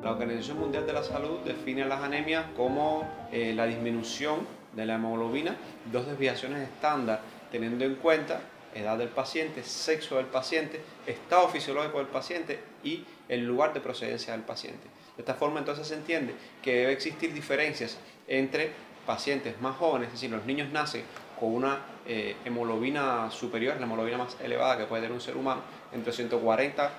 La Organización Mundial de la Salud define las anemias como la disminución de la hemoglobina, dos desviaciones estándar, teniendo en cuenta edad del paciente, sexo del paciente, estado fisiológico del paciente y el lugar de procedencia del paciente. De esta forma entonces se entiende que debe existir diferencias entre pacientes más jóvenes, es decir, los niños nacen con una hemoglobina superior, la hemoglobina más elevada que puede tener un ser humano, entre 140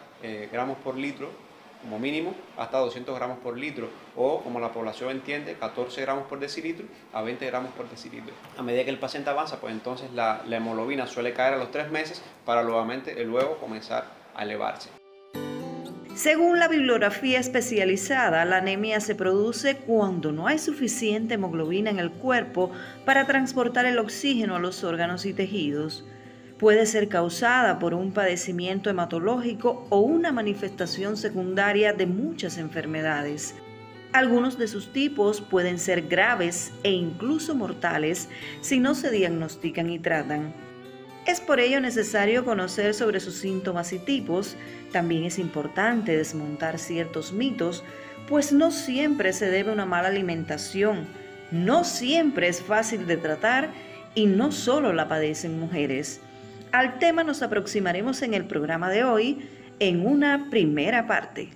gramos por litro como mínimo hasta 200 gramos por litro, o como la población entiende, 14 gramos por decilitro a 20 gramos por decilitro. A medida que el paciente avanza, pues entonces la hemoglobina suele caer a los 3 meses para luego comenzar a elevarse. Según la bibliografía especializada, la anemia se produce cuando no hay suficiente hemoglobina en el cuerpo para transportar el oxígeno a los órganos y tejidos. Puede ser causada por un padecimiento hematológico o una manifestación secundaria de muchas enfermedades. Algunos de sus tipos pueden ser graves e incluso mortales si no se diagnostican y tratan. Es por ello necesario conocer sobre sus síntomas y tipos. También es importante desmontar ciertos mitos, pues no siempre se debe a una mala alimentación, no siempre es fácil de tratar y no solo la padecen mujeres. Al tema nos aproximaremos en el programa de hoy en una primera parte.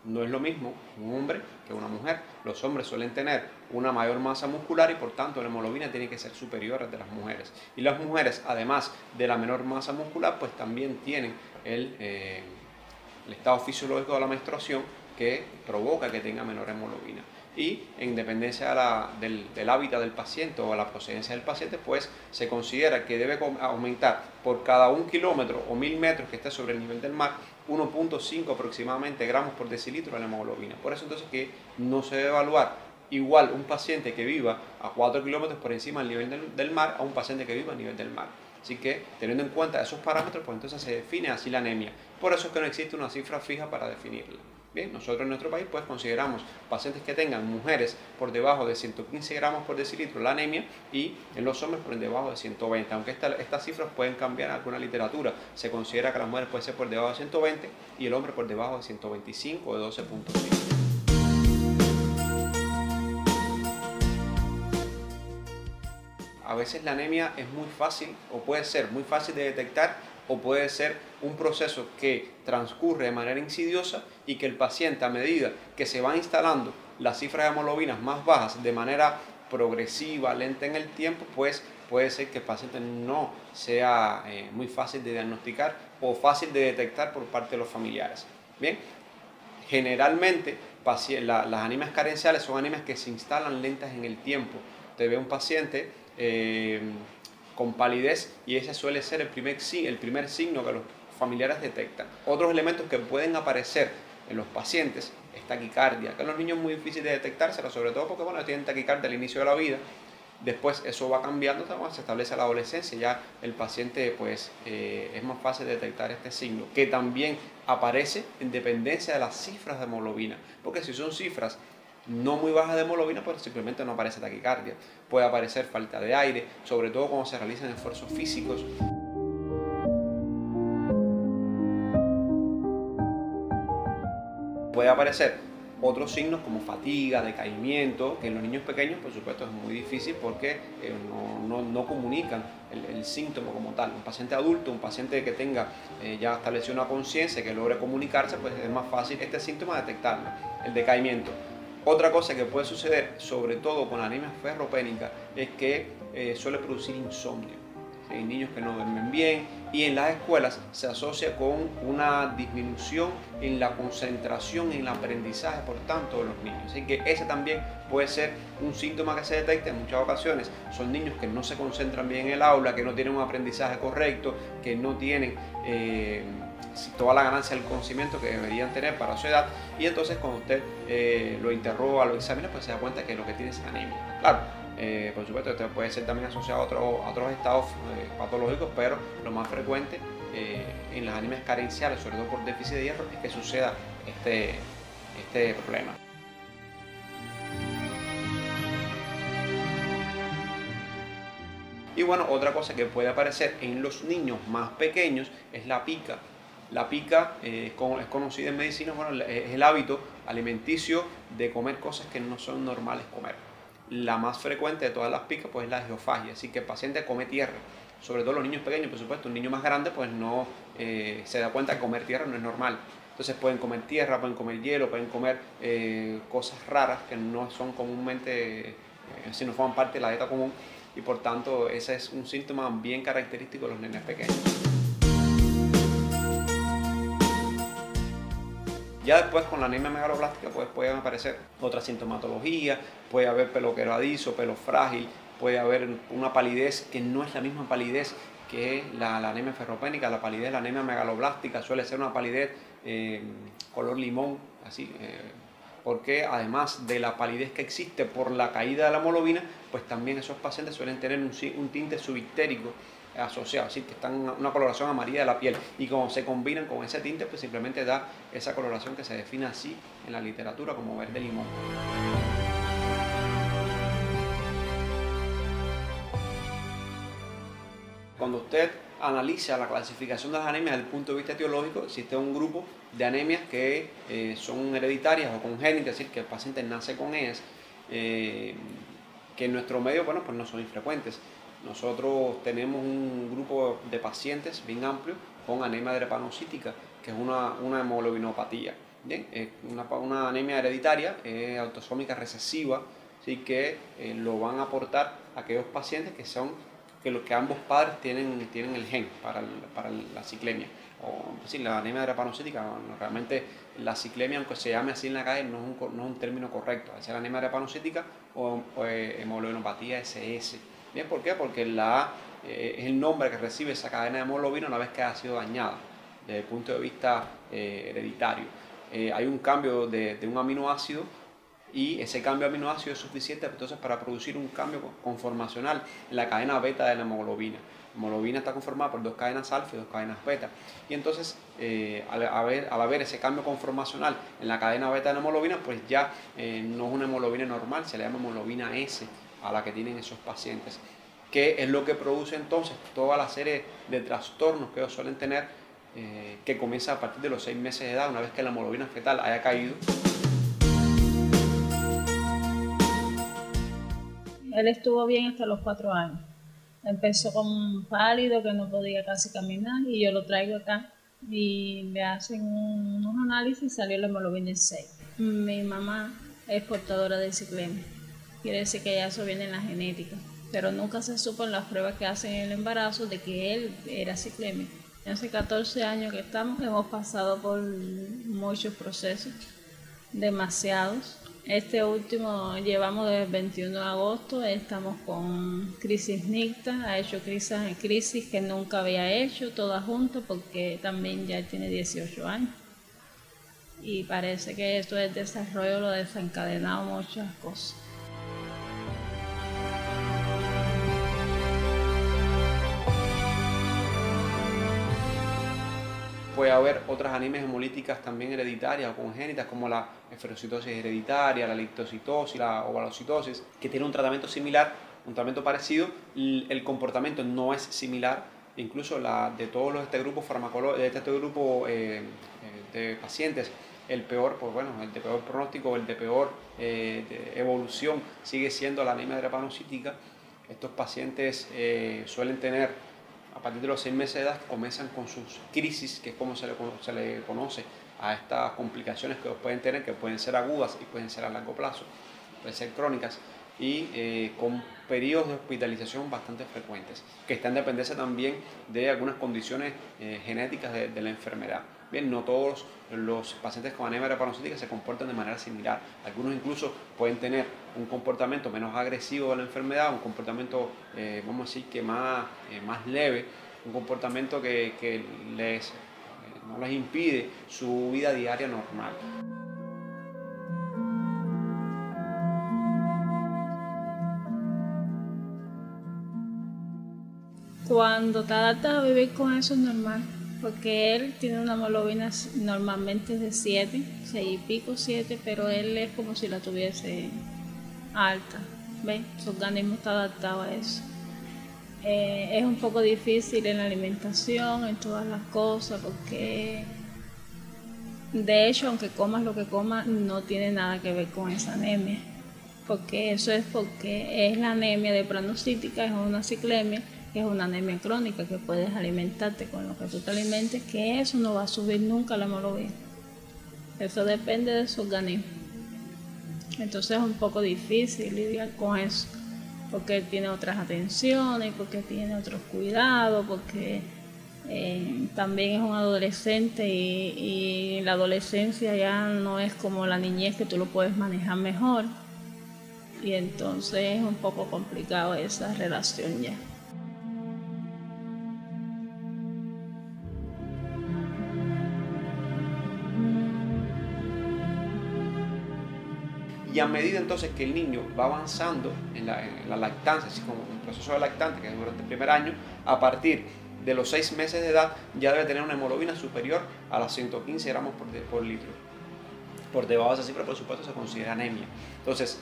No es lo mismo un hombre que una mujer. Los hombres suelen tener una mayor masa muscular y por tanto la hemoglobina tiene que ser superior a la de las mujeres. Y las mujeres, además de la menor masa muscular, pues también tienen el estado fisiológico de la menstruación que provoca que tenga menor hemoglobina. Y en dependencia del hábitat del paciente o a la procedencia del paciente, pues se considera que debe aumentar por cada 1 kilómetro o 1000 metros que esté sobre el nivel del mar 1.5 aproximadamente gramos por decilitro de la hemoglobina. Por eso entonces que no se debe evaluar igual un paciente que viva a 4 kilómetros por encima del nivel del mar a un paciente que viva a nivel del mar. Así que teniendo en cuenta esos parámetros, pues entonces se define así la anemia. Por eso es que no existe una cifra fija para definirla. Bien, nosotros en nuestro país pues consideramos pacientes que tengan mujeres por debajo de 115 gramos por decilitro la anemia y en los hombres por debajo de 120, aunque estas cifras pueden cambiar en alguna literatura. Se considera que las mujeres pueden ser por debajo de 120 y el hombre por debajo de 125 o de 12.5. A veces la anemia es muy fácil o puede ser muy fácil de detectar o puede ser un proceso que transcurre de manera insidiosa y que el paciente, a medida que se van instalando las cifras de hemoglobinas más bajas de manera progresiva, lenta en el tiempo, pues puede ser que el paciente no sea muy fácil de diagnosticar o fácil de detectar por parte de los familiares. Bien, generalmente las anemias carenciales son anemias que se instalan lentas en el tiempo. Te ve un paciente con palidez y ese suele ser el primer signo que los familiares detectan. Otros elementos que pueden aparecer en los pacientes es taquicardia, que en los niños es muy difícil de detectársela, sobre todo porque tienen taquicardia al inicio de la vida. Después eso va cambiando cuando se establece la adolescencia, ya el paciente pues es más fácil de detectar este signo, que también aparece en dependencia de las cifras de hemoglobina, porque si son cifras no muy bajas de hemoglobina, pues simplemente no aparece taquicardia. Puede aparecer falta de aire, sobre todo cuando se realizan esfuerzos físicos. Puede aparecer otros signos como fatiga, decaimiento, que en los niños pequeños por supuesto es muy difícil porque no comunican el síntoma como tal. Un paciente adulto, un paciente que tenga ya establecida una conciencia, que logre comunicarse, pues es más fácil este síntoma detectarlo, el decaimiento. Otra cosa que puede suceder, sobre todo con la anemia ferropénica, es que suele producir insomnio. Hay niños que no duermen bien y en las escuelas se asocia con una disminución en la concentración, en el aprendizaje, por tanto, de los niños. Así que ese también puede ser un síntoma que se detecta en muchas ocasiones. Son niños que no se concentran bien en el aula, que no tienen un aprendizaje correcto, que no tienen toda la ganancia del conocimiento que deberían tener para su edad, y entonces cuando usted lo interroga, lo examina, pues se da cuenta que lo que tiene es anemia. Claro, por supuesto esto puede ser también asociado a otros estados patológicos, pero lo más frecuente en las anemias carenciales, sobre todo por déficit de hierro, es que suceda este problema. Y bueno, otra cosa que puede aparecer en los niños más pequeños es la pica. La pica es conocida en medicina, bueno, es el hábito alimenticio de comer cosas que no son normales comer. La más frecuente de todas las picas pues es la geofagia, así que el paciente come tierra, sobre todo los niños pequeños, por supuesto. Un niño más grande pues no se da cuenta que comer tierra no es normal. Entonces pueden comer tierra, pueden comer hielo, pueden comer cosas raras que no son comúnmente, si no forman parte de la dieta común, y por tanto ese es un síntoma bien característico de los nenes pequeños. Ya después con la anemia megaloblástica pues pueden aparecer otras sintomatologías, puede haber pelo quebradizo, pelo frágil, puede haber una palidez que no es la misma palidez que la anemia ferropénica. La palidez de la anemia megaloblástica suele ser una palidez color limón, así, porque además de la palidez que existe por la caída de la hemoglobina, pues también esos pacientes suelen tener un tinte subictérico asociado, así que están una coloración amarilla de la piel, y como se combinan con ese tinte, pues simplemente da esa coloración que se define así en la literatura como verde limón. Cuando usted analiza la clasificación de las anemias desde el punto de vista etiológico, existe un grupo de anemias que son hereditarias o congénitas, es decir, que el paciente nace con ellas, que en nuestro medio, bueno, pues no son infrecuentes. Nosotros tenemos un grupo de pacientes bien amplio con anemia drepanocítica, que es una hemoglobinopatía. Bien, es una anemia hereditaria, autosómica recesiva, así que lo van a aportar aquellos pacientes que ambos padres tienen el gen para la ciclemia. O decir, la anemia drepanocítica, no, realmente la ciclemia, aunque se llame así en la calle, no es un término correcto. Es la anemia drepanocítica o hemoglobinopatía SS. Bien, ¿por qué? Porque es el nombre que recibe esa cadena de hemoglobina una vez que ha sido dañada desde el punto de vista hereditario. Hay un cambio de un aminoácido, y ese cambio de aminoácido es suficiente entonces para producir un cambio conformacional en la cadena beta de la hemoglobina. La hemoglobina está conformada por dos cadenas alfa y dos cadenas beta, y entonces al haber ese cambio conformacional en la cadena beta de la hemoglobina, pues ya no es una hemoglobina normal, se le llama hemoglobina S a la que tienen esos pacientes, que es lo que produce entonces toda la serie de trastornos que ellos suelen tener, que comienza a partir de los 6 meses de edad, una vez que la hemoglobina fetal haya caído. Él estuvo bien hasta los 4 años. Empezó con pálido, que no podía casi caminar, y yo lo traigo acá y me hacen unos análisis y salió la hemoglobina 6. Mi mamá es portadora de ciclemia, quiere decir que ya eso viene en la genética, pero nunca se supo en las pruebas que hacen en el embarazo de que él era ciclemia. Hace 14 años que estamos, hemos pasado por muchos procesos, demasiados. Este último llevamos desde el 21 de agosto, estamos con crisis nicta, ha hecho crisis que nunca había hecho, todas juntas, porque también ya tiene 18 años. Y parece que esto del desarrollo lo ha desencadenado muchas cosas. Puede haber otras anemias hemolíticas también hereditarias o congénitas, como la esferocitosis hereditaria, la lictocitosis, la ovalocitosis, que tienen un tratamiento similar, un tratamiento parecido. El comportamiento no es similar, incluso de todos este grupo de pacientes, el peor, pues bueno, el de peor pronóstico, el de peor de evolución sigue siendo la anemia drepanocítica. Estos pacientes suelen tener, a partir de los 6 meses de edad, comienzan con sus crisis, que es como se le conoce a estas complicaciones que pueden tener, que pueden ser agudas y pueden ser a largo plazo, pueden ser crónicas, y con periodos de hospitalización bastante frecuentes, que están en dependencia también de algunas condiciones genéticas de la enfermedad. Bien, no todos los pacientes con anemia drepanocítica se comportan de manera similar. Algunos incluso pueden tener un comportamiento menos agresivo de la enfermedad, un comportamiento, vamos a decir, que más leve, un comportamiento que no les impide su vida diaria normal. Cuando te adaptas a vivir con eso es normal, porque él tiene una hemoglobina normalmente de 7, 6 y pico, 7, pero él es como si la tuviese alta. ¿Ves? Su organismo está adaptado a eso. Es un poco difícil en la alimentación, en todas las cosas, porque de hecho, aunque comas lo que comas, no tiene nada que ver con esa anemia, porque eso es porque es la anemia de pranocítica, es una ciclemia, que es una anemia crónica, que puedes alimentarte con lo que tú te alimentes, que eso no va a subir nunca la hemoglobina. Eso depende de su organismo. Entonces es un poco difícil lidiar con eso, porque tiene otras atenciones, porque tiene otros cuidados, porque también es un adolescente y la adolescencia ya no es como la niñez, que tú lo puedes manejar mejor, y entonces es un poco complicado esa relación ya. Y a medida entonces que el niño va avanzando en la lactancia, así como un proceso de lactancia que es durante el primer año, a partir de los 6 meses de edad ya debe tener una hemoglobina superior a las 115 gramos por litro. Por debajo de esa cifra, por supuesto, se considera anemia. Entonces,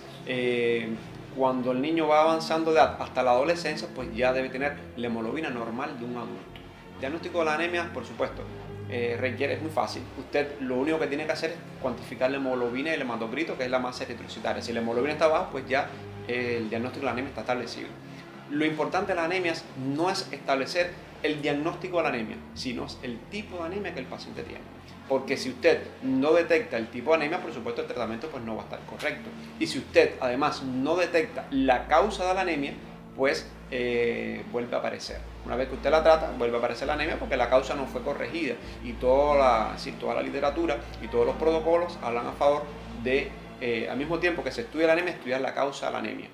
cuando el niño va avanzando de edad hasta la adolescencia, pues ya debe tener la hemoglobina normal de un adulto. El diagnóstico de la anemia, por supuesto, es muy fácil. Usted lo único que tiene que hacer es cuantificar la hemoglobina y el hematocrito, que es la masa eritrocitaria. Si la hemoglobina está baja, pues ya el diagnóstico de la anemia está establecido. Lo importante de las anemias no es establecer el diagnóstico de la anemia, sino el tipo de anemia que el paciente tiene. Porque si usted no detecta el tipo de anemia, por supuesto el tratamiento pues no va a estar correcto. Y si usted además no detecta la causa de la anemia, pues vuelve a aparecer. Una vez que usted la trata, vuelve a aparecer la anemia porque la causa no fue corregida. Y toda la literatura y todos los protocolos hablan a favor de, al mismo tiempo que se estudia la anemia, estudiar la causa de la anemia.